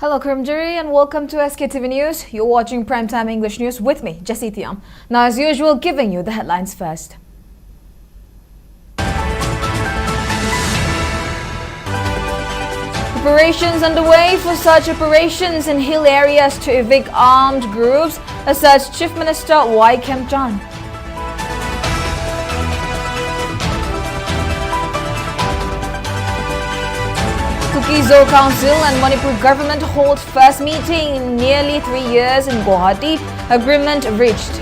Hello Kurumjiri and welcome to SKTV News. You're watching Primetime English News with me, JESSY. Now as usual, giving you the headlines first. Preparations underway for such operations in hill areas to evict armed groups, asserts Chief Minister Y. Kemchan. COCOMI Council and Manipur government hold first meeting in nearly 3 years in Guwahati. Agreement reached.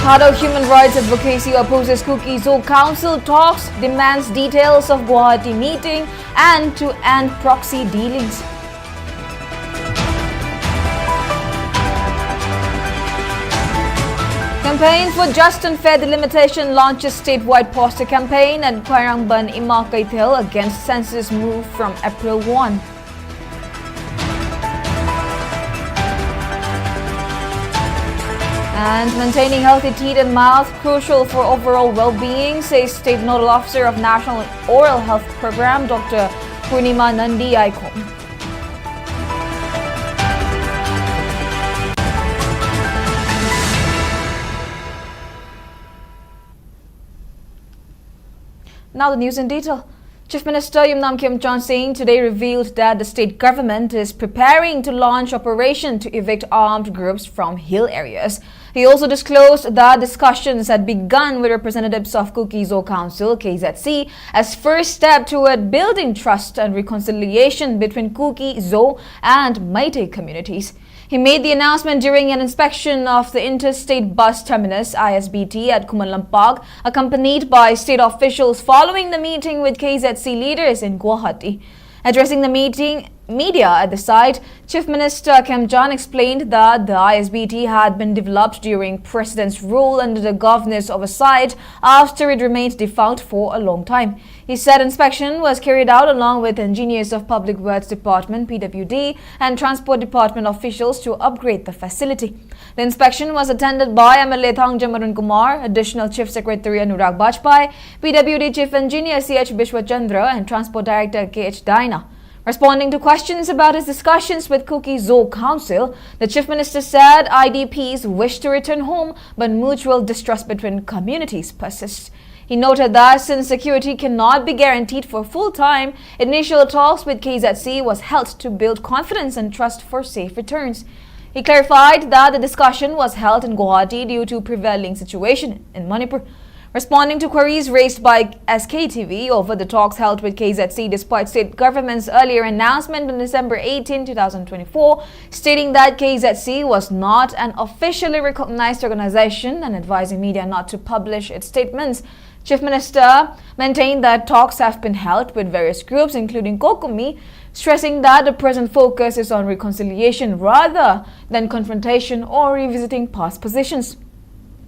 Thoubal Human Rights Advocacy opposes COCOMI Council talks, demands details of Guwahati meeting and to end proxy dealings. Campaign for Just and Fair Delimitation launches statewide poster campaign at Kwarangban Imakaithil against census move from April 1. And maintaining healthy teeth and mouth crucial for overall well-being, says State Nodal Officer of National Oral Health Program, Dr. Purnima Nandi Aikom. Now the news in detail. Chief Minister Yumnam Kemchan Singh today revealed that the state government is preparing to launch operation to evict armed groups from hill areas. He also disclosed that discussions had begun with representatives of COCOMI Council (KZC) as first step toward building trust and reconciliation between COCOMI and Meitei communities. He made the announcement during an inspection of the Interstate Bus Terminus (ISBT) at Kumalampak, accompanied by state officials following the meeting with KZC leaders in Guwahati. Addressing the media at the site, Chief Minister Kemchan explained that the ISBT had been developed during President's rule under the governor's oversight after it remained defunct for a long time. He said inspection was carried out along with engineers of Public Works Department (PWD) and Transport Department officials to upgrade the facility. The inspection was attended by MLA Thangjamarun Kumar, Additional Chief Secretary Anurag Bajpai, PWD Chief Engineer C.H. Bishwachandra and Transport Director K.H. Daina. Responding to questions about his discussions with COCOMI Council, the Chief Minister said IDPs wish to return home, but mutual distrust between communities persists. He noted that since security cannot be guaranteed for full time, initial talks with KZC was held to build confidence and trust for safe returns. He clarified that the discussion was held in Guwahati due to prevailing situation in Manipur. Responding to queries raised by SKTV over the talks held with KZC despite state government's earlier announcement on December 18, 2024, stating that KZC was not an officially recognized organization and advising media not to publish its statements, Chief Minister maintained that talks have been held with various groups including COCOMI, stressing that the present focus is on reconciliation rather than confrontation or revisiting past positions.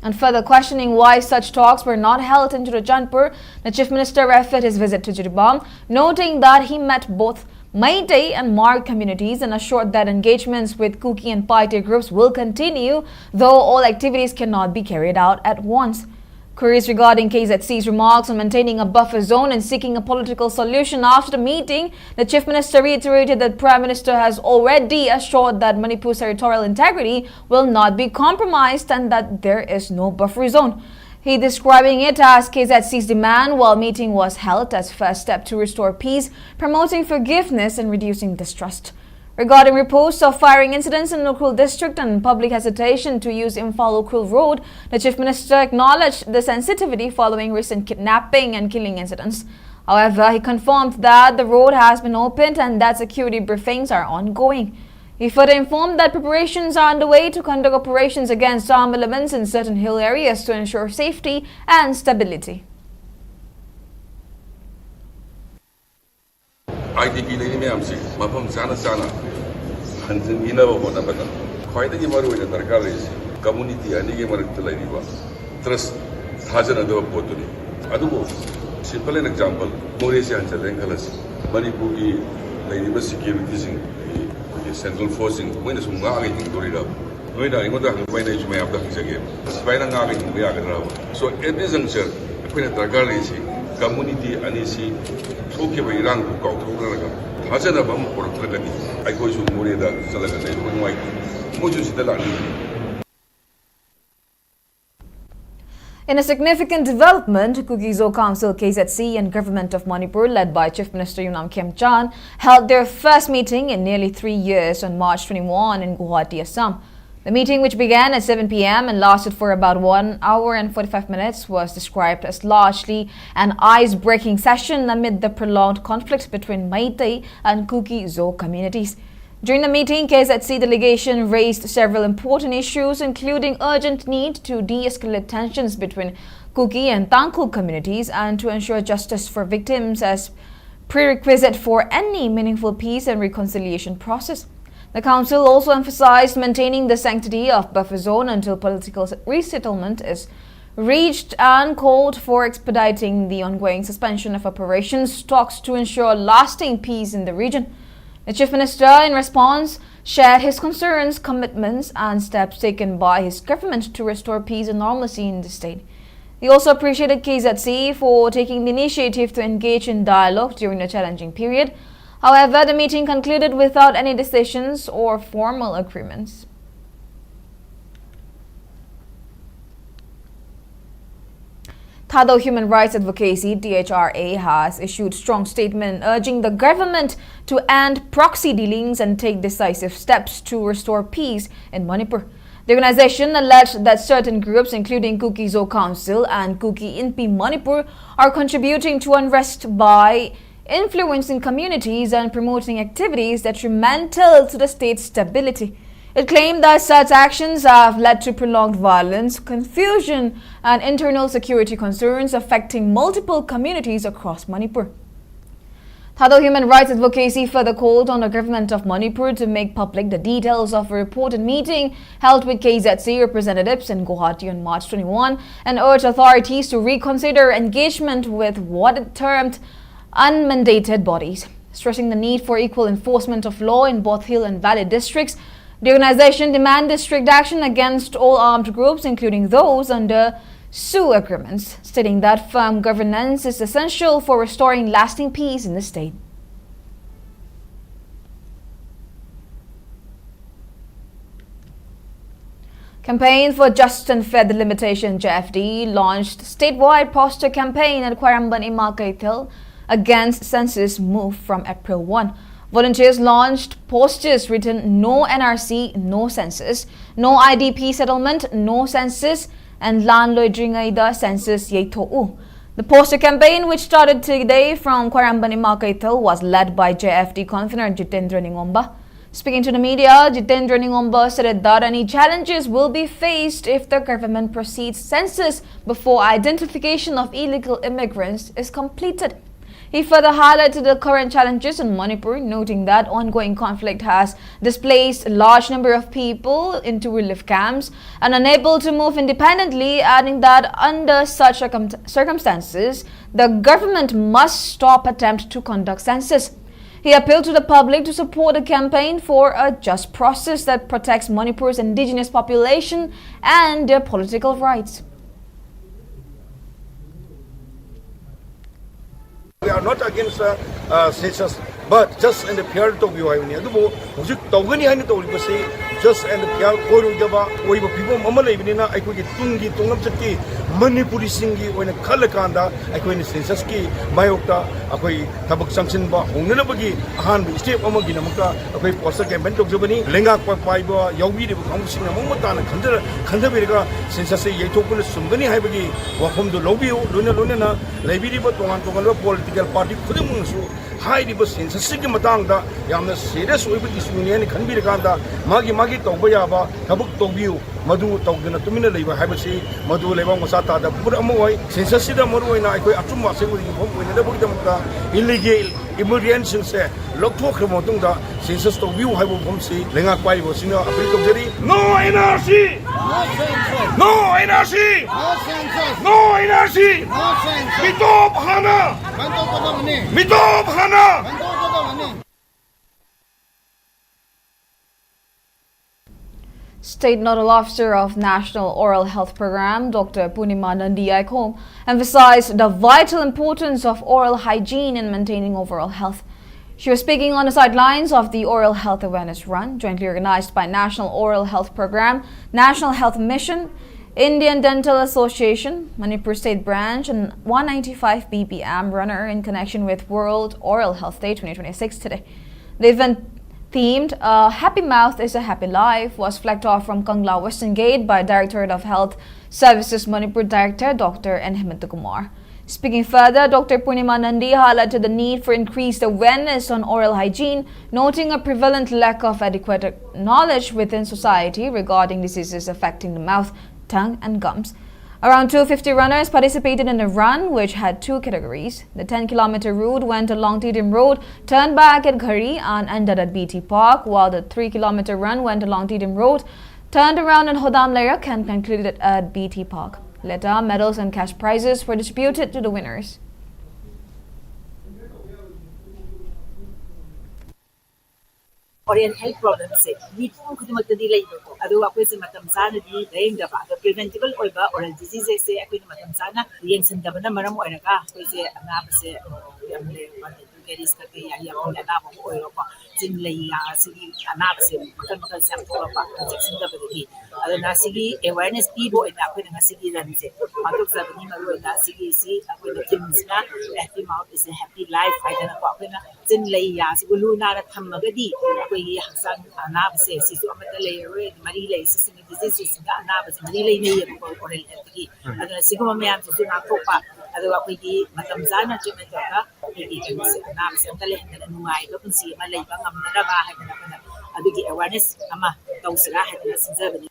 And further questioning why such talks were not held in Churachandpur, the Chief Minister referred his visit to Jiribam, noting that he met both Meitei and Mar communities and assured that engagements with COCOMI and Paite groups will continue, though all activities cannot be carried out at once. Queries regarding KZC's remarks on maintaining a buffer zone and seeking a political solution after the meeting, the Chief Minister reiterated that Prime Minister has already assured that Manipur's territorial integrity will not be compromised and that there is no buffer zone. He describing it as KZC's demand while meeting was held as first step to restore peace, promoting forgiveness and reducing distrust. Regarding reports of firing incidents in Ukrul district and public hesitation to use Imphal Ukrul road, the Chief Minister acknowledged the sensitivity following recent kidnapping and killing incidents. However, he confirmed that the road has been opened and that security briefings are ongoing. He further informed that preparations are underway to conduct operations against armed elements in certain hill areas to ensure safety and stability. IDP lady ma'amsi, Mapam Sana Sana, Hansen Inava Bonabata, quite a Maru in the Darkaris, community and Nigamarilla, Trust Hazan and Potuni. Adubo, simple an example, Mauritian and Salengalas, Manipuri, Lady securities in the central forcing, when is Mungari in Dorida. No, I would have managed my abduction again. Spider Navi in the Agra. So, at this juncture, ꯑꯩꯈꯣꯏꯅ ꯗꯔꯀꯥꯔ ꯂꯩꯔꯤꯁꯤ community ꯑꯅꯤꯁꯤ ꯊꯣꯛꯈꯤꯕ ꯏꯔꯥꯡꯗꯨ ꯀꯥꯎꯊꯣꯛꯅꯔꯒ ꯊꯥꯖꯅꯕ ꯑꯃ ꯄꯨꯔꯛꯇ꯭ꯔꯒꯗꯤ ꯑꯩꯈꯣꯏꯁꯨ ꯃꯣꯔꯦꯗ ꯆꯠꯂꯒ ꯂꯩꯕ ꯅꯨꯡꯉꯥꯏꯇꯦ ꯃꯣꯏꯁꯨ ꯁꯤꯗ ꯂꯥꯛꯅꯤꯡꯉꯤ. In a significant development, Kuki-Zo Council, KZC and Government of Manipur, led by Chief Minister Yunam Khemchand, held their first meeting in nearly 3 years on March 21 in Guwahati, Assam. The meeting, which began at 7 p.m. and lasted for about 1 hour and 45 minutes, was described as largely an ice-breaking session amid the prolonged conflict between Meitei and Kuki-Zo communities. During the meeting, KZC delegation raised several important issues, including urgent need to de-escalate tensions between Kuki and Tangkhul communities and to ensure justice for victims as prerequisite for any meaningful peace and reconciliation process. The council also emphasized maintaining the sanctity of buffer zone until political resettlement is reached and called for expediting the ongoing suspension of operations talks to ensure lasting peace in the region. The Chief Minister, in response, shared his concerns, commitments and steps taken by his government to restore peace and normalcy in the state. He also appreciated KZC for taking the initiative to engage in dialogue during the challenging period. However, the meeting concluded without any decisions or formal agreements. Thoubal Human Rights Advocacy, THRA, has issued strong statement urging the government to end proxy dealings and take decisive steps to restore peace in Manipur. The organization alleged that certain groups, including Kuki-Zo Council and Kuki Inpi Manipur, are contributing to unrest by influencing communities and promoting activities detrimental to the state's stability. It claimed that such actions have led to prolonged violence, confusion, and internal security concerns affecting multiple communities across Manipur. Thoubal Human Rights Advocacy further called on the government of Manipur to make public the details of a reported meeting held with KZC representatives in Guwahati on March 21 and urged authorities to reconsider engagement with what it termed unmandated bodies. Stressing the need for equal enforcement of law in both hill and valley districts, the organization demanded strict action against all armed groups, including those under SU agreements, stating that firm governance is essential for restoring lasting peace in the state. Campaign for Just and Fair Delimitation JFD launched statewide poster campaign at Kwaramban Imakaithil against census move from April 1. Volunteers launched posters written "No NRC, no census," "No IDP settlement, no census," and "Lan Loidringaida census Yeito'u." The poster campaign, which started today from Kwaramban Imakaithil, was led by JFD convener Jitendra Ningomba. Speaking to the media, Jitendra Ningomba said that any challenges will be faced if the government proceeds census before identification of illegal immigrants is completed. He further highlighted the current challenges in Manipur, noting that ongoing conflict has displaced a large number of people into relief camps and unable to move independently, adding that under such circumstances, the government must stop attempt to conduct census. He appealed to the public to support a campaign for a just process that protects Manipur's indigenous population and their political rights. We are not against census, but just in the period of view, just and the people Mamalabina, I could get Tungi, Tungapsaki, Manipuri Singi, when a Kalakanda, I could census key, Mayota, Akoi, Tabak Sanction, Hunganabagi, Han, State Omaginamaka, Akoi Posta Campento Jubani, Lenga Paiba, Yogi, Kongsin, Momotana, Kandavega, census Yetopul, Sungani Habagi, Wahom the Lobby, Luna, Labidi, but one to political party, Kudamunsu, high census Matanga, Yamna serious with this union, can be the Ganda, Magi Tobayaba, Tabuk Tobu, Madu Togana Tumina Leva Habasi, Madu Leva Masata, the Puramoy, Sensasida Moruina, I Atuma, when the Buddha, illegal immigrants say, Loktok Motunga, Census to view Habumsi, Lenga Pai was in a African No NRC! No NRC! No NRC! Mitop Hana! Mitop Hana! State Nodal Officer of National Oral Health Program, Dr. Punima Nandiyaikong, emphasized the vital importance of oral hygiene in maintaining overall health. She was speaking on the sidelines of the Oral Health Awareness Run, jointly organized by National Oral Health Program, National Health Mission, Indian Dental Association, Manipur State Branch, and 195 BPM runner in connection with World Oral Health Day 2026 today. The event, themed "A Happy Mouth is a Happy Life," was flagged off from Kangla Western Gate by Directorate of Health Services Manipur Director Dr. N. Kumar. Speaking further, Dr. Punima Nandi highlighted the need for increased awareness on oral hygiene, noting a prevalent lack of adequate knowledge within society regarding diseases affecting the mouth, tongue and gums. Around 250 runners participated in the run, which had two categories. The 10-kilometer route went along Tidim Road, turned back at Ghari and ended at BT Park, while the 3-kilometer run went along Tidim Road, turned around in Hodam Layak and concluded at BT Park. Later, medals and cash prizes were distributed to the winners. Oral health problems we khudmatadi laibako adu akoi se matam sana di daim da ba preventable oiba oral diseases se akoi matam sana yengsan da bana maram oiraka akoi se anab se yamle caries ka ke ya ya na ba oiro pa jin lai ya sigi anab se makal sam to pa injection da bagi adu na sigi awareness pi bo ina akoi na sigi ran se matok sabani maru na sigi si akoi da kims na happy mouth is a happy life ai da ko akoi na jin lai ya sigulu na ra thammagadi akoi hangsang anab se sisu amata lay mari lay systemic diseases ga anab se mari lay ne ko oral health ki adu siguma me am su na to pa adu akoi ki matam zana treatment ka ki kan se anab se tale na nungai do kun si ma lay ba ngam na ba ha na adu ki awareness ama tawsira ha na sinzabani.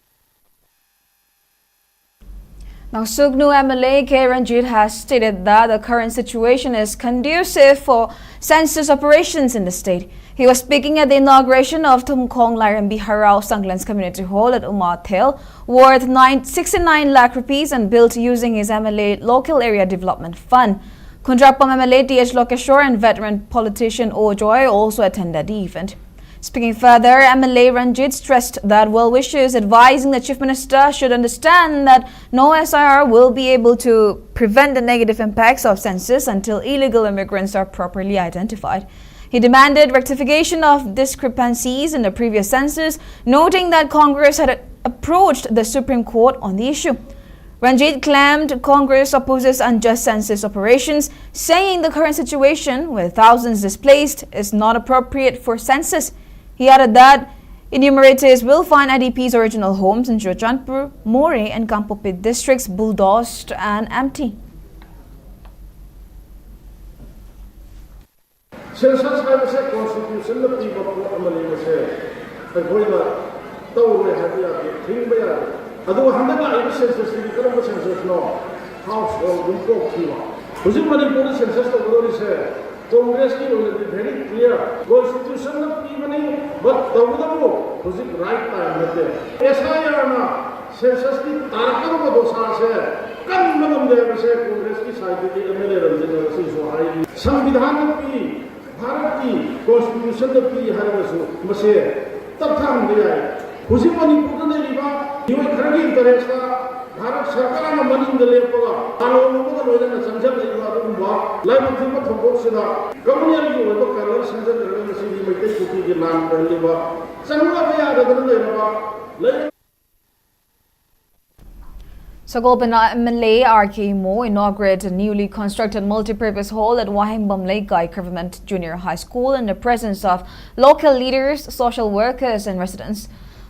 Now, Sugnu MLA K. Ranjit has stated that the current situation is conducive for census operations in the state. He was speaking at the inauguration of Tumkong Lairambi Harao Sanglan's Community Hall at Umar Thel, worth 69 lakh rupees and built using his MLA Local Area Development Fund. Kundrapam MLA T.H. Lokeshwar and veteran politician O. Joy also attended the event. Speaking further, MLA Ranjit stressed that well-wishers advising the Chief Minister should understand that no SIR will be able to prevent the negative impacts of census until illegal immigrants are properly identified. He demanded rectification of discrepancies in the previous census, noting that Congress had approached the Supreme Court on the issue. Ranjit claimed Congress opposes unjust census operations, saying the current situation with thousands displaced is not appropriate for census. He added that enumerators will find IDP's original homes in Churachandpur, More and Kampopit districts bulldozed and empty. Census has constitution of the Amali say, the Goya, Thoubal had King Bear. Although Hamada census, the current census law, household will go to. Was it Manipuri census the world is Congress will be very clear. Constitution of evening, but Thoubal was it right time with them. SIR census the Tarakam Dosa said, come madam there say Congress की side the MLA Ranjit से जो आई संविधान की भारत की Constitution की हर वसु मसे तब था हम दिया है उसी मणिपुर ने लिबा ये खरगी इंटरेस्ट का भारत सरकार ने मनिंग ले पगा कानून को तो लोगों ने समझ नहीं हुआ तो हुआ लाइव में तो बहुत सीधा कम्युनिटी की वो कलर समझ रहे हैं सीधी में के छुट्टी के नाम पर लिबा संगवा में याद कर दे रहा Sagolban MLA R.K. Mo inaugurated a newly constructed multi-purpose hall at Wahimbam Lake Guy Government Junior High School in the presence of local leaders, social workers and residents.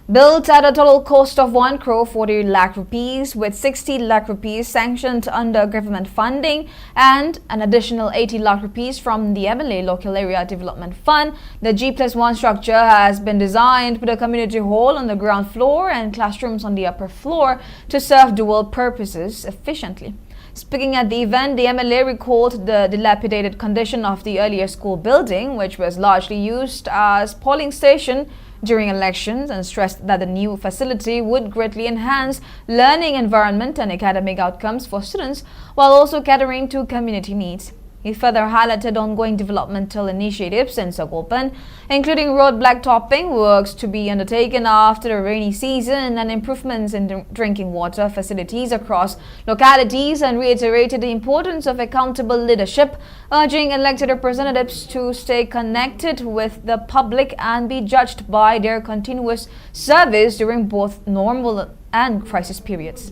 Built at a total cost of 1 crore 40 lakh rupees with 60 lakh rupees sanctioned under government funding and an additional 80 lakh rupees from the MLA Local Area Development Fund, the G+1 structure has been designed with a community hall on the ground floor and classrooms on the upper floor to serve dual purposes efficiently. Speaking at the event, the MLA recalled the dilapidated condition of the earlier school building, which was largely used as polling station during elections, and stressed that the new facility would greatly enhance learning environment and academic outcomes for students while also catering to community needs. He further highlighted ongoing developmental initiatives in Sagopan, including road blacktopping works to be undertaken after the rainy season and improvements in drinking water facilities across localities, and reiterated the importance of accountable leadership, urging elected representatives to stay connected with the public and be judged by their continuous service during both normal and crisis periods.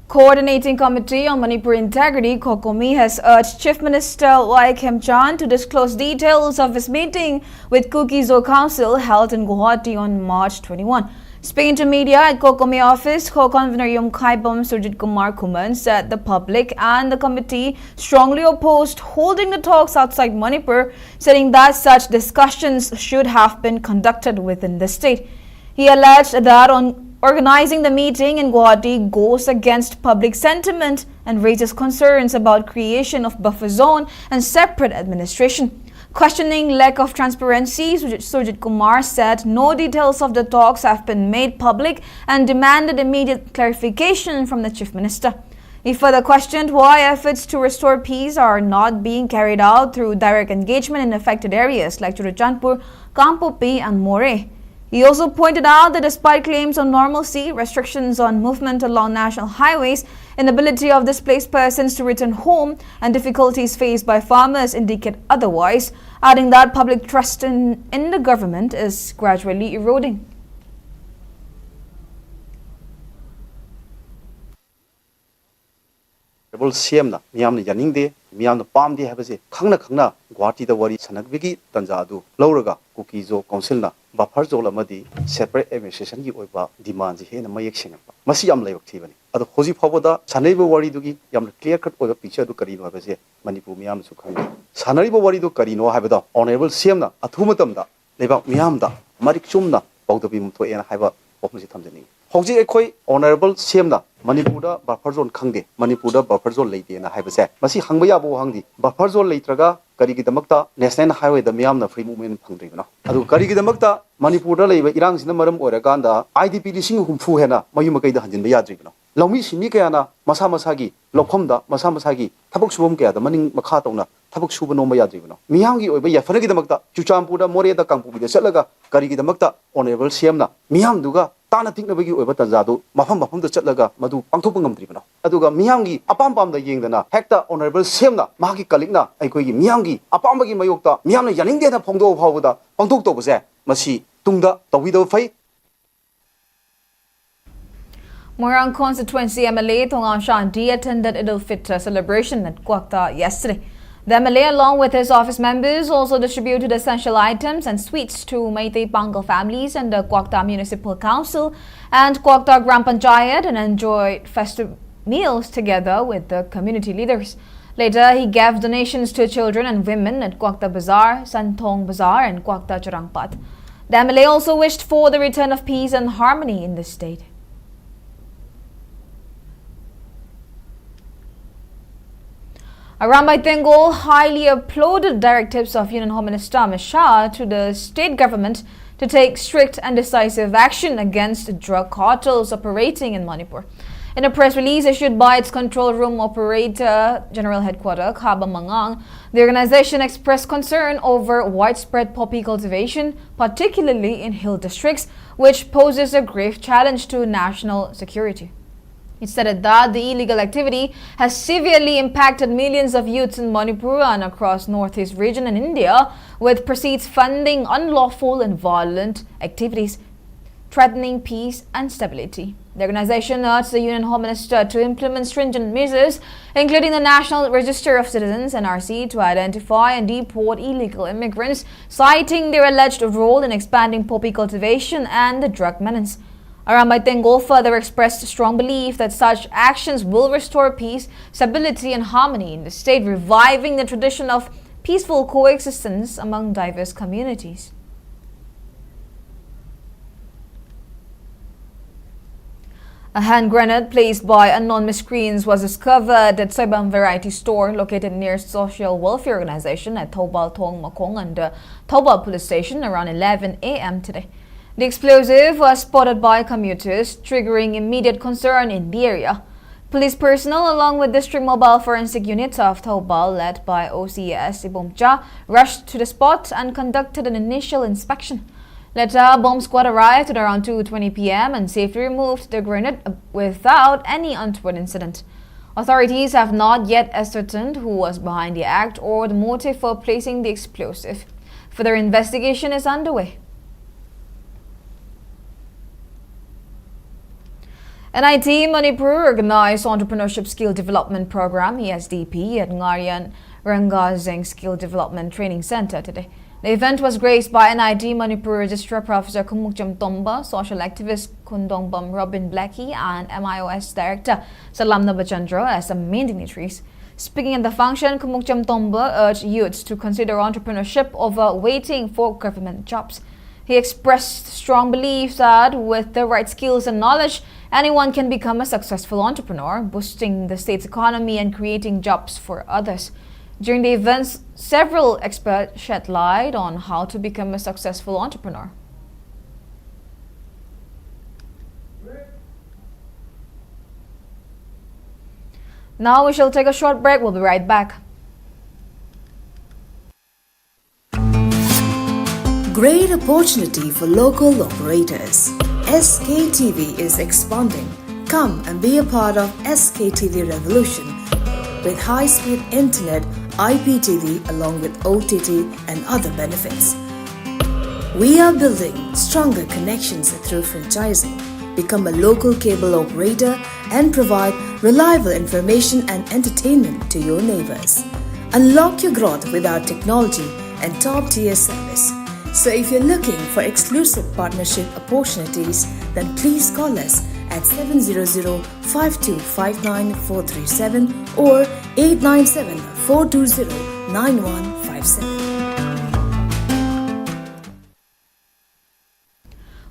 Coordinating Committee on Manipur Integrity, COCOMI, has urged Chief Minister Y. Khemchand to disclose details of his meeting with COCOMI Council held in Guwahati on March 21. Speaking to media at COCOMI office, Co-Convener Yumkhaibam Surjit Kumar Kuman said the public and the committee strongly opposed holding the talks outside Manipur, saying that such discussions should have been conducted within the state. He alleged that organizing the meeting in Guwahati goes against public sentiment and raises concerns about creation of buffer zone and separate administration. Questioning lack of transparency, Surjit Kumar said no details of the talks have been made public and demanded immediate clarification from the Chief Minister. He further questioned why efforts to restore peace are not being carried out through direct engagement in affected areas like Churachandpur, Kampopi and More. He also pointed out that despite claims on normalcy, restrictions on movement along national highways, inability of displaced persons to return home, and difficulties faced by farmers indicate otherwise, adding that public trust in the government is gradually eroding. CM나 미암나 야닝데 미암나 빰디 해버지 칸나 구하티다 워리 산학비기 단자두 러러가 쿠키조 카운실나 바퍼졸라마디 세퍼레이트 애드미니스트레이션기 오이바 디만지 헤나 마역싱바 마시 얌 레역티바니 아도 호지 파보다 산네이버 워리두기 얌 클리어 컷 오이바 픽처도 그리노 하버지 마니푸 미암수 칸 산네이버 워리도 그리노 하버다 오너레블 CM나 아투마tam다 레바 미암다 마릭 좀나 바우더비 무토에나 하이바 오프지 탐제니 호지 에코이 오너레블 CM나 Manipur buffer zone khangde Manipur buffer zone leite na haibase masi hangba ya bo hangdi buffer zone leitraga kari gi damakta national highway da miyam na free movement phangdri na adu kari gi damakta Manipur da leiba irang sina maram oraga da IDP lising humfu hena mayum kai da hanjin ba yadri na lawmi simi kaya na masa gi lokhom da masa gi thabuk subum kaya da maning makha tawna thabuk suba no ma yadri na miyam gi oiba ya fana gi damakta Chuchampur da More da Kangpu da chalaga kari gi damakta honorable CM na miyam duga Tana think na bagi oiba tanjadu mafam da chatlaga madu pangthok ngamdribana aduga miyamgi apam da yengdana hekta honorable semna magi kalikna aikoi gi miyamgi apam bagi mayokta miyamna yaningde na phongdo phawda pangthok tobuse masi tungda tawido fai Morang constituency MLA Thongam Shanti attended Eid al-Fitr celebration at Kwakta yesterday. The MLA, along with his office members, also distributed essential items and sweets to Meitei Pangal families and the Kwakta Municipal Council and Kwakta Gram Panchayat and enjoyed festive meals together with the community leaders. Later, he gave donations to children and women at Kwakta Bazaar, Santong Bazaar and Kwakta Charangpat. The MLA also wished for the return of peace and harmony in the state. Arambai Tengol highly applauded directives of Union Home Minister Amit Shah to the state government to take strict and decisive action against drug cartels operating in Manipur. In a press release issued by its control room operator, General Headquarter Khaba Mangang, the organization expressed concern over widespread poppy cultivation, particularly in hill districts, which poses a grave challenge to national security. It stated that the illegal activity has severely impacted millions of youths in Manipur and across northeast region in India, with proceeds funding unlawful and violent activities, threatening peace and stability. The organization urged the Union Home Minister to implement stringent measures, including the National Register of Citizens (NRC), to identify and deport illegal immigrants, citing their alleged role in expanding poppy cultivation and the drug menace. Arambai Tengol further expressed strong belief that such actions will restore peace, stability and harmony in the state, reviving the tradition of peaceful coexistence among diverse communities. A hand grenade placed by unknown miscreants was discovered at Saibam Variety Store located near Social Welfare Organization at Thoubal Thong Makong under Thoubal Police Station around 11 a.m. today. The explosive was spotted by commuters, triggering immediate concern in the area. Police personnel along with District Mobile Forensic Unit of Thoubal led by OCS Ibomcha rushed to the spot and conducted an initial inspection. Later, bomb squad arrived at around 2:20 p.m. and safely removed the grenade without any untoward incident. Authorities have not yet ascertained who was behind the act or the motive for placing the explosive. Further investigation is underway. NIT Manipur organized Entrepreneurship Skill Development Program (ESDP) at Ngarian Rangazeng Skill Development Training Center today. The event was graced by NIT Manipur Registrar Professor Kumukjam Tomba, social activist Kundongbam Robin Blackie, and MIOS Director Salam Nabachandra as the main dignitaries. Speaking at the function, Kumukjam Tomba urged youths to consider entrepreneurship over waiting for government jobs. He expressed strong belief that with the right skills and knowledge, anyone can become a successful entrepreneur, boosting the state's economy and creating jobs for others. During the events, several experts shed light on how to become a successful entrepreneur. Now we shall take a short break. We'll be right back. Great opportunity for local operators. SKTV is expanding. Come and be a part of SKTV revolution with high-speed internet, IPTV along with OTT and other benefits. We are building stronger connections through franchising. Become a local cable operator and provide reliable information and entertainment to your neighbors. Unlock your growth with our technology and top-tier service. So if you're looking for exclusive partnership opportunities, then please call us at 700-5259-437 or 897-420-9157.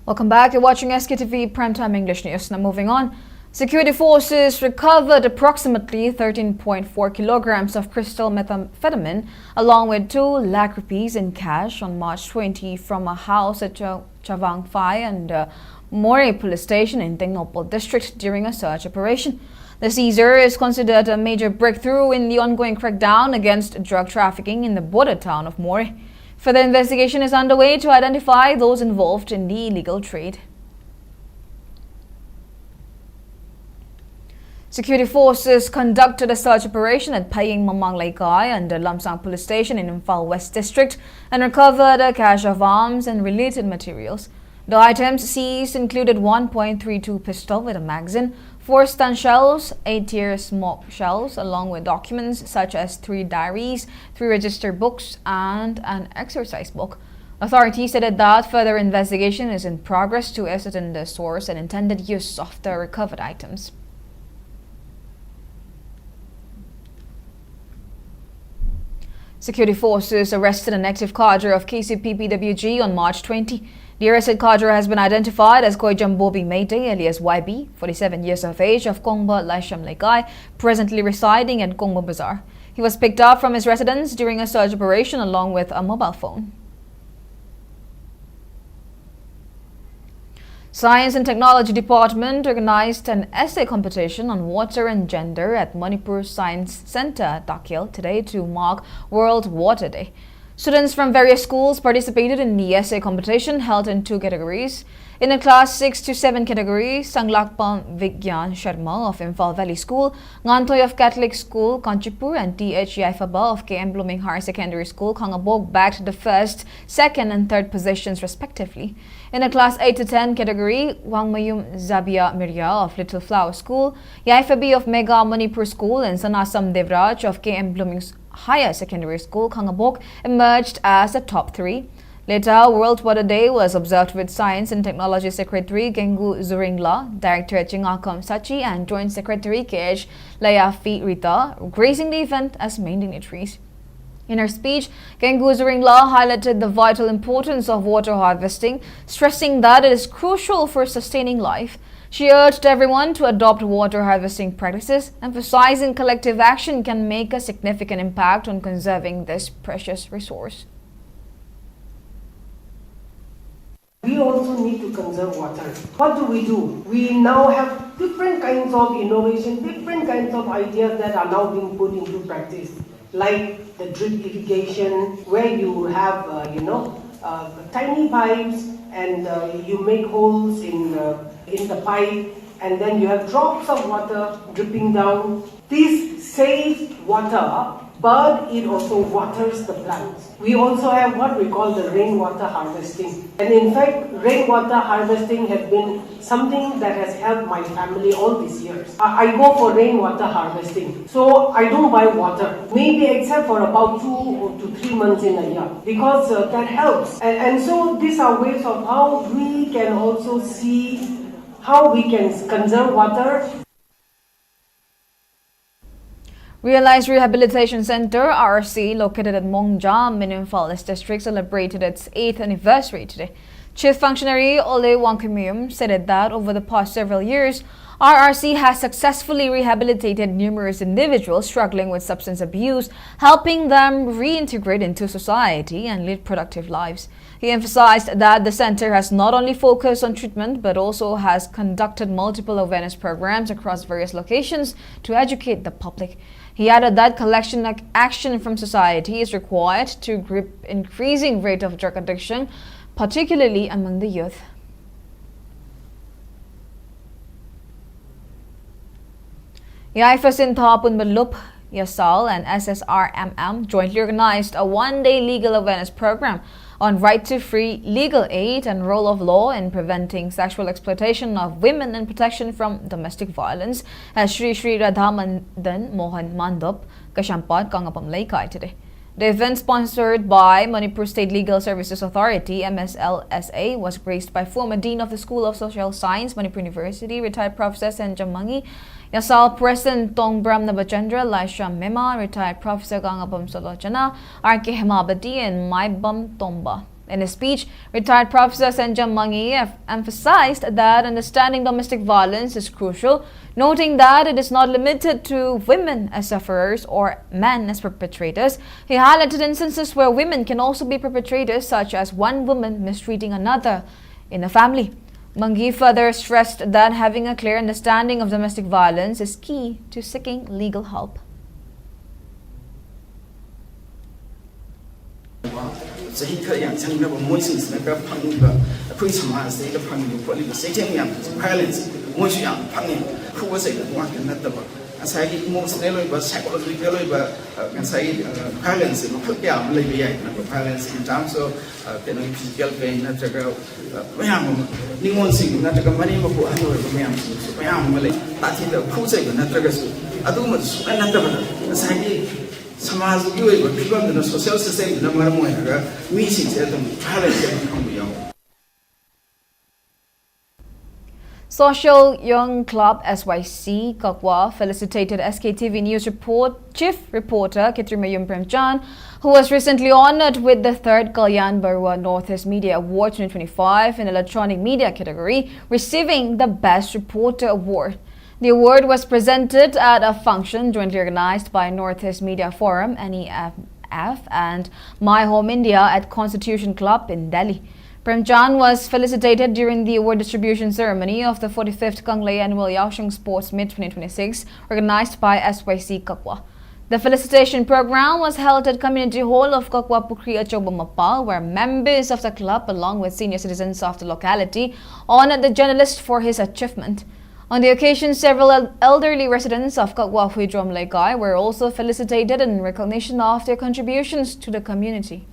Welcome back. You're watching SKTV Primetime English News. Now moving on. Security forces recovered approximately 13.4 kilograms of crystal methamphetamine along with 2 lakh rupees in cash on March 20 from a house at Chavang Phai and More Police Station in Thoubal District during a search operation. The seizure is considered a major breakthrough in the ongoing crackdown against drug trafficking in the border town of More. Further investigation is underway to identify those involved in the illegal trade. Security forces conducted a search operation at Paying Mamang Laikai and the Lamsang Police Station in Imphal West District and recovered a cache of arms and related materials. The items seized included 1.32 pistol with a magazine, 4 stun shells, 8-tier smoke shells, along with documents such as 3 diaries, 3 register books, and an exercise book. Authorities stated that further investigation is in progress to ascertain the source and intended use of the recovered items. Security forces arrested an active cadre of KCPPWG on March 20. The arrested cadre has been identified as Koijam Bobi Mayday alias YB, 47 years of age, of Kongba Laisham Laikai, presently residing at Kongba Bazaar. He was picked up from his residence during a search operation along with a mobile phone. Science and Technology Department organized an essay competition on water and gender at Manipur Science Center, Dakhel, today to mark World Water Day. Students from various schools participated in the essay competition held in 2 categories. In the class 6 to 7 category, Sanglakpan Vigyan Sharma of Imphal Valley School, Ngantoy of Catholic School, Kanchipur, and T.H. Yaifaba of KM Blooming Higher Secondary School, Kangabog, bagged the first, second, and third positions respectively. In the class 8 to 10 category, Wangmayum Zabia Mirya of Little Flower School, Yaifabi of Mega Manipur School, and Sanasam Devraj of KM Blooming Higher Secondary School, Kangabok, emerged as the top 3. Later, World Water Day was observed with Science and Technology Secretary Gengu Zuringla, Director Chingakam Sachi, and Joint Secretary KH Layafi Rita, gracing the event as main dignitaries. In her speech, Kengguzaringla highlighted the vital importance of water harvesting, stressing that it is crucial for sustaining life. She urged everyone to adopt water harvesting practices, emphasizing collective action can make a significant impact on conserving this precious resource. We also need to conserve water. What do? We now have different kinds of innovation, different kinds of ideas that are now being put into practice, like the drip irrigation, where you have, tiny pipes and you make holes in the pipe, and then you have drops of water dripping down. This saves water, but it also waters the plants. We also have what we call the rainwater harvesting. And in fact, rainwater harvesting has been something that has helped my family all these years. I go for rainwater harvesting. So I don't buy water, maybe except for about 2 to 3 months in a year, because that helps. And so these are ways of how we can also see how we can conserve water. Realized Rehabilitation Center, RRC, located at Mongjam in Imphal district, celebrated its 8th anniversary today. Chief Functionary Ole Wankimium said that over the past several years, RRC has successfully rehabilitated numerous individuals struggling with substance abuse, helping them reintegrate into society and lead productive lives. He emphasized that the center has not only focused on treatment but also has conducted multiple awareness programs across various locations to educate the public. He added that collection action from society is required to grip increasing rate of drug addiction, particularly among the youth. Yaifasin Thapun Malup, Yasal and SSRMM jointly organized a one-day legal awareness program on right to free legal aid and role of law in preventing sexual exploitation of women and protection from domestic violence at Sri Radhamandan Mohan Mandop, Kashampad, Kangapam Laikai today. The event, sponsored by Manipur State Legal Services Authority, MSLSA, was graced by former Dean of the School of Social Science, Manipur University, retired Professor Senjam Mangi, Yasal President Tongbram Nabachandra, Laisha Mema, retired Professor Gangapam Solochana, R.K. Hemabadi, and Maibam Tomba. In his speech, retired Professor Senjam Mangi emphasized that understanding domestic violence is crucial, noting that it is not limited to women as sufferers or men as perpetrators. He highlighted instances where women can also be perpetrators, such as one woman mistreating another in a family. Mangi further stressed that having a clear understanding of domestic violence is key to seeking legal help. Aside emotional or psychological violence, violence in terms of physical pain, social system. Social Young Club SYC Kakwa felicitated SKTV News Chief Reporter Kitrimayum Premchan, who was recently honored with the 3rd Kalyan Barua Northeast Media Award 2025 in Electronic Media category, receiving the Best Reporter Award. The award was presented at a function jointly organized by Northeast Media Forum, NEF, and My Home India at Constitution Club in Delhi. Premchan was felicitated during the award distribution ceremony of the 45th Kanglei Annual Yaosheng Sports Meet 2026, organized by SYC Kakwa. The felicitation program was held at Community Hall of Kakwa Pukri Achoba Mapal, where members of the club, along with senior citizens of the locality, honored the journalist for his achievement. On the occasion, several elderly residents of Kakwa Huidrom Laikai were also felicitated in recognition of their contributions to the community.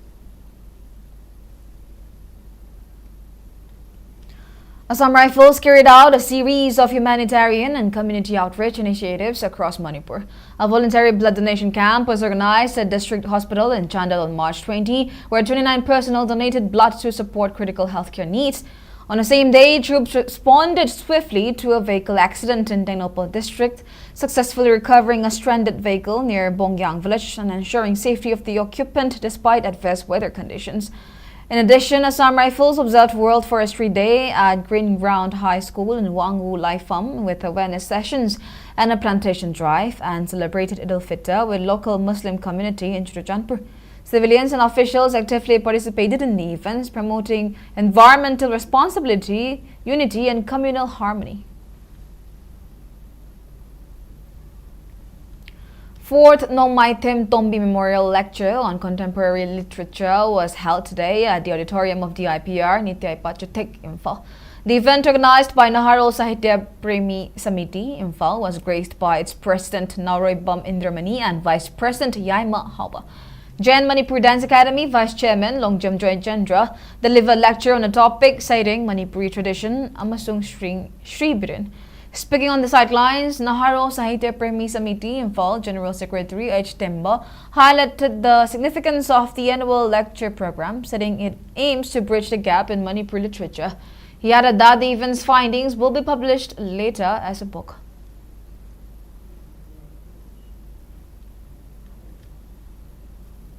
Assam Rifles carried out a series of humanitarian and community outreach initiatives across Manipur. A voluntary blood donation camp was organized at District Hospital in Chandal on March 20, where 29 personnel donated blood to support critical healthcare needs. On the same day, troops responded swiftly to a vehicle accident in Tenopal district, successfully recovering a stranded vehicle near Bongyang village and ensuring safety of the occupant despite adverse weather conditions. In addition, Assam Rifles observed World Forestry Day at Green Ground High School in Wangwu, Laifam with awareness sessions and a plantation drive, and celebrated Eid al-Fitr with local Muslim community in Churachandpur. Civilians and officials actively participated in the events, promoting environmental responsibility, unity and communal harmony. Fourth Nomaitem Tombi Memorial Lecture on Contemporary Literature was held today at the auditorium of the IPR, Nityai Pachatek, Imphal. The event, organized by Naharo Sahitya Premi Samiti, Imphal, was graced by its President Nauroy Bam Indramani and Vice President Yaima Hauba. Jain Manipur Dance Academy Vice Chairman Longjam Joy Chandra delivered lecture on a topic citing Manipuri tradition amasung Sri Birin. Speaking on the sidelines, Naharo Sahitya Premi Samiti Imphal General Secretary H. Temba highlighted the significance of the annual lecture program, saying it aims to bridge the gap in Manipur literature. He added that the event's findings will be published later as a book.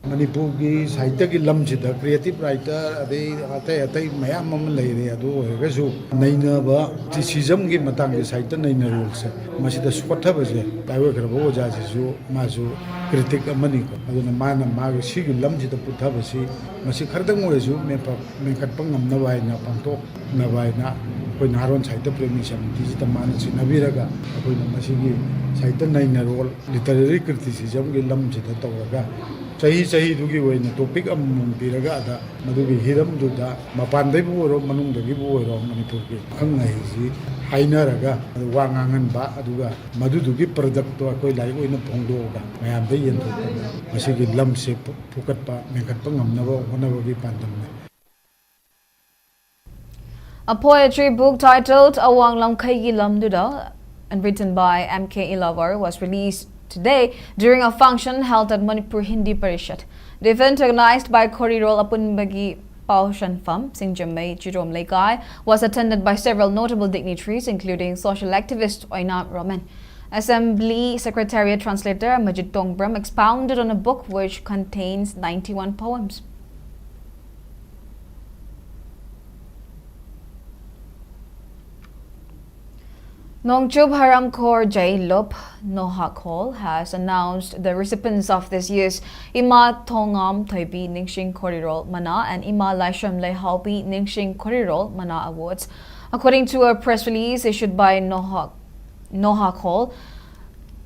Manipur ki sahitya ki lamchida creative writer atai mayam am leire adu horegasu nainaba criticism gi matang gi sahitya naina rules masida sukotha je taiwa grabo oja jisu masu critic amani ko aduna mana ma si gi lamchida putha basi masi khardang oresu me katpang namna waina pangto na waina koi naron sahitya premi samiti ji tamana sinabiraga koi masi gi sahitya naina role literary criticism gi lamchida tawraga Sahi dugi wayna topic am piraga ada madugi hiram duda mapandai bu ro manung dagi bu ro Manipur ki khangai ji hainaraga wangangan ba aduga madudugi product to akoi lai oina phongdo ga mayam dai yen masigi lam se phukat pa mengkat pa ngamna ba honaba gi pandam ne. A poetry book titled Awang Lam Khai Gi Lam Duda and written by M.K. Ilavar was released today during a function held at Manipur Hindi Parishad. The event, organized by Korirol Apunbagi Pao Shanfam, Singjamay Chirom Lekai, was attended by several notable dignitaries, including social activist Oina Roman. Assembly Secretariat Translator Majid Tongbram expounded on a book which contains 91 poems. Nongchub Haramkhor Jai Lop Nohak Hall has announced the recipients of this year's Ima Thongam Thoibi Ningshin Korirol Mana and Ima Laisham Lehaupi Ningshin Korirol Mana Awards. According to a press release issued by Nohak Hall,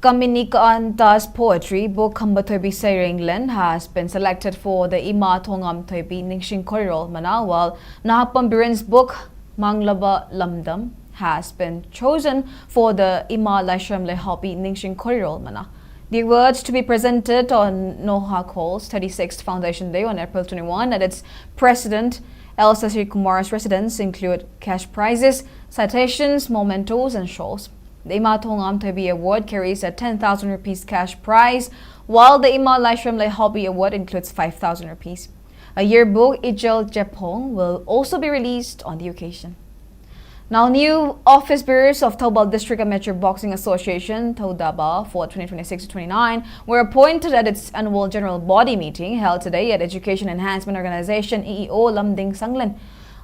Kaminik poetry book Kamba Thoibi Sayre England has been selected for the Ima Thongam Thoibi Ningshin Korirol Mana, while Nahapam Birin's book Manglaba Lamdam has been chosen for the Ima Laisham Lehapi Ningshin Korirol Mana. The awards to be presented on Nohak Hall's 36th Foundation Day on April 21 at its President L. Sasi Kumar's residence include cash prizes, citations, mementos and shawls. The Ima Thongam Thoibi Award carries a 10,000 rupees cash prize, while the Ima Laisham Lehapi Award includes 5,000 rupees. A yearbook Ijel Jepong will also be released on the occasion. Now, new office bearers of Thoubal District Amateur Boxing Association, Thoubal, for 2026-29 were appointed at its annual general body meeting held today at Education Enhancement Organization EEO Lamding Sanglan.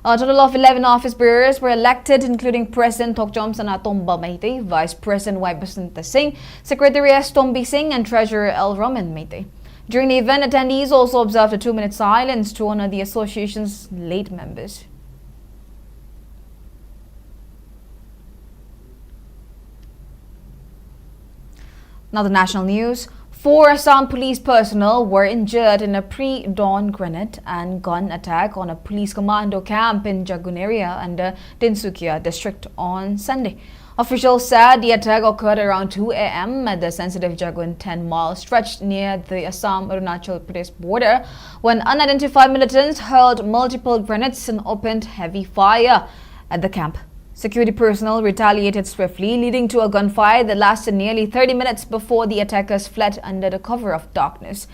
A total of 11 office bearers were elected, including President Thokjom Sanatomba Meite, Vice President Y. Basanta Singh, Secretary S. Tombi Singh, and Treasurer L. Roman Meite. During the event, attendees also observed a 2-minute silence to honor the association's late members. Now the national news. 4 Assam police personnel were injured in a pre-dawn grenade and gun attack on a police commando camp in Jagun area under Tinsukia district on Sunday. Officials said the attack occurred around 2 a.m. at the sensitive Jagun 10-mile stretch near the Assam-Arunachal Pradesh border when unidentified militants hurled multiple grenades and opened heavy fire at the camp. Security personnel retaliated swiftly, leading to a gunfight that lasted nearly 30 minutes before the attackers fled under the cover of darkness.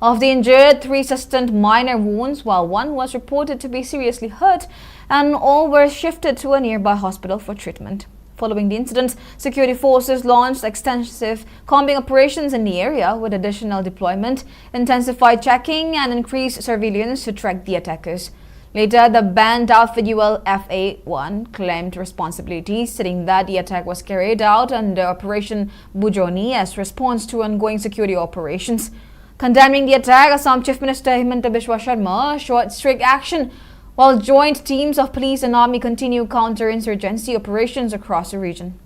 Of the injured, 3 sustained minor wounds, while 1 was reported to be seriously hurt, and all were shifted to a nearby hospital for treatment. Following the incident, security forces launched extensive combing operations in the area with additional deployment, intensified checking, and increased surveillance to track the attackers. Later, the banned outfit ULFA-1 claimed responsibility, stating that the attack was carried out under Operation Bujoni as response to ongoing security operations. Condemning the attack, Assam Chief Minister Himanta Biswa Sharma showed strict action, while joint teams of police and army continue counter-insurgency operations across the region.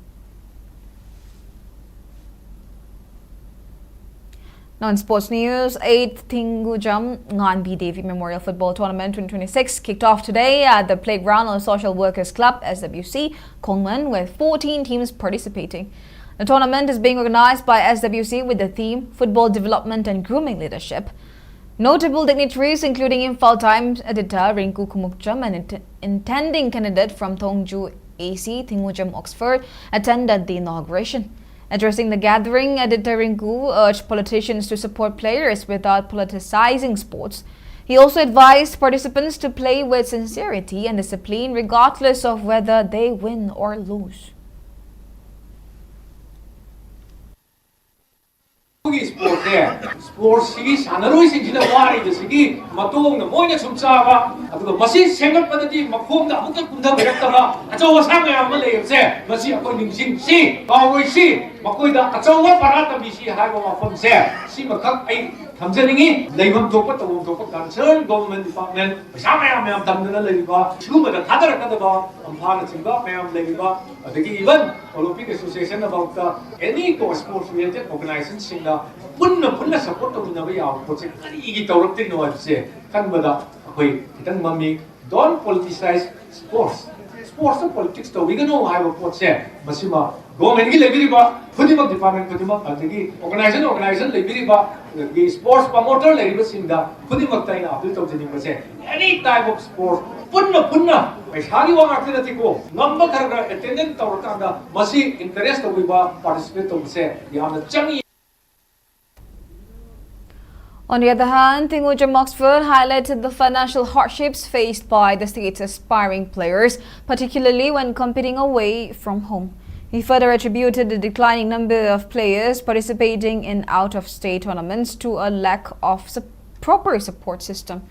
Now in sports news, 8th Thingujam Nganbi Devi Memorial Football Tournament 2026 kicked off today at the playground of Social Workers Club SWC, Kongman, with 14 teams participating. The tournament is being organized by SWC with the theme Football Development and Grooming Leadership. Notable dignitaries including Imphal Times editor Rinku Kumukcham and intending candidate from Thongju AC Thingujam Oxford attended the inauguration. Addressing the gathering, editor Rinku urged politicians to support players without politicizing sports. He also advised participants to play with sincerity and discipline regardless of whether they win or lose. Sport there. Sports is another thing in the world. This is Matung, the Moina Sumsava, the Masi Senapati, Makum, the Mukunda Vektava, Atawasanga Malay, Masi according to see, always see, Makuida, Atawa Parata Bishi, Hagoma from there. See Makak, Tamzani, they want to put the concern, government department, Samam Tamdana Leva, Sluma, the Tadakadaba, and Palatinga, Mam Leva, the even Olympic Association about any sports related organizations in the Punna support of Navia, particularly Torapin, what say, Kanbada, Mami, don't politicize sports. Sports and politics, though, we don't know how to say, Masima, go and Gilabiriba, Pudima department, Pudima, organization, Libiriba, the sports promoter, Labus in the Pudima Taina, built of the Nimase, any type of sport, Punna, as Hariwa Atletico, number attendant Torkanda, Masi, interest of Viva, participate of say, Yana Changi. On the other hand, Thingujam Oxford highlighted the financial hardships faced by the state's aspiring players, particularly when competing away from home. He further attributed the declining number of players participating in out-of-state tournaments to a lack of proper support system.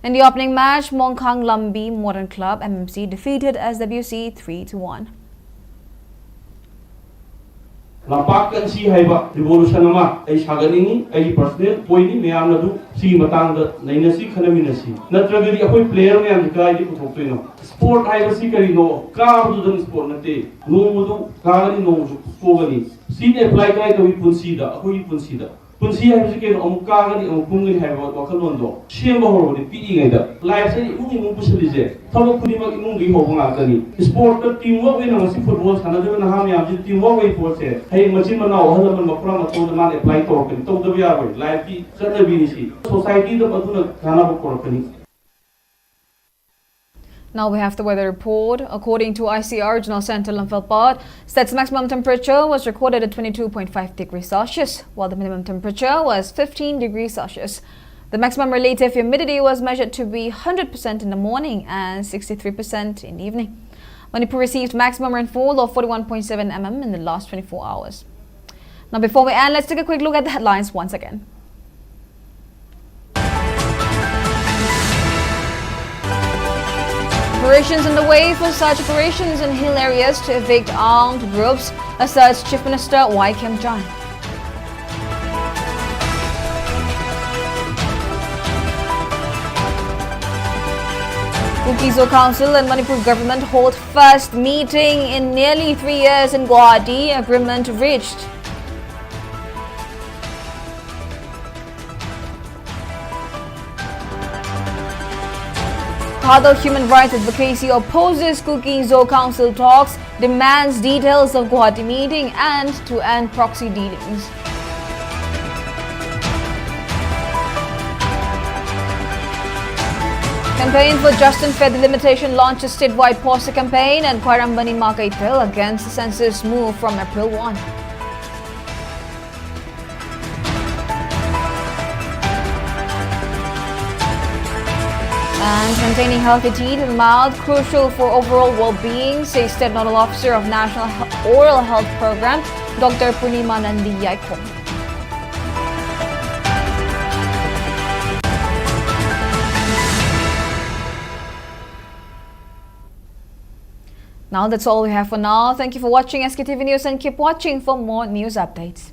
In the opening match, Mongkang Lambi Modern Club MMC defeated SWC 3-1. Lampakan si haiba revolution ama ai saganingi ai personal poini meyam nadu si matang da naina si khanamina si natragadi akoi player meyam kai di puthoktoino sport haiba si kari no ka du dan sport nate no mudu ka ni no ko gani si ne apply kai to punsi da akoi punsi da punsi haiba si ke no ka gani pungni haiba wakhalon do shemba horo ni pi ngai da life se imungi mu pusilije thabo khudima imungi hobanga kani sport da teamwork we na si football sanadu na ham yam ji teamwork we force hey machine manao halaman mapra matho da man apply to kan to da ya boy life ki sana bi ni si society da baduna khana bo korkani. Now we have the weather report. According to ICR Regional Center Imphal, state's maximum temperature was recorded at 22.5 degrees Celsius, while the minimum temperature was 15 degrees Celsius. The maximum relative humidity was measured to be 100% in the morning and 63% in the evening. Manipur received maximum rainfall of 41.7 mm in the last 24 hours. Now before we end, let's take a quick look at the headlines once again. Operations underway for such operations in hill areas to evict armed groups, asserts Chief Minister Y. Kim Jong. Kukizo Council and Manipur government hold first meeting in nearly 3 years in Guwahati. Agreement reached. Thoubal Human Rights Advocacy opposes Kukizo Council talks, demands details of Guwahati meeting and to end proxy dealings. Campaign for Just and Fair Delimitation launches statewide poster campaign and Kwairambani Makaitil against the census move from April 1. And maintaining healthy teeth and mouth crucial for overall well-being, says State Nodal Officer of National Oral Health Program, Dr. Purnima Nandiyaikom. Now that's all we have for now. Thank you for watching SKTV News and keep watching for more news updates.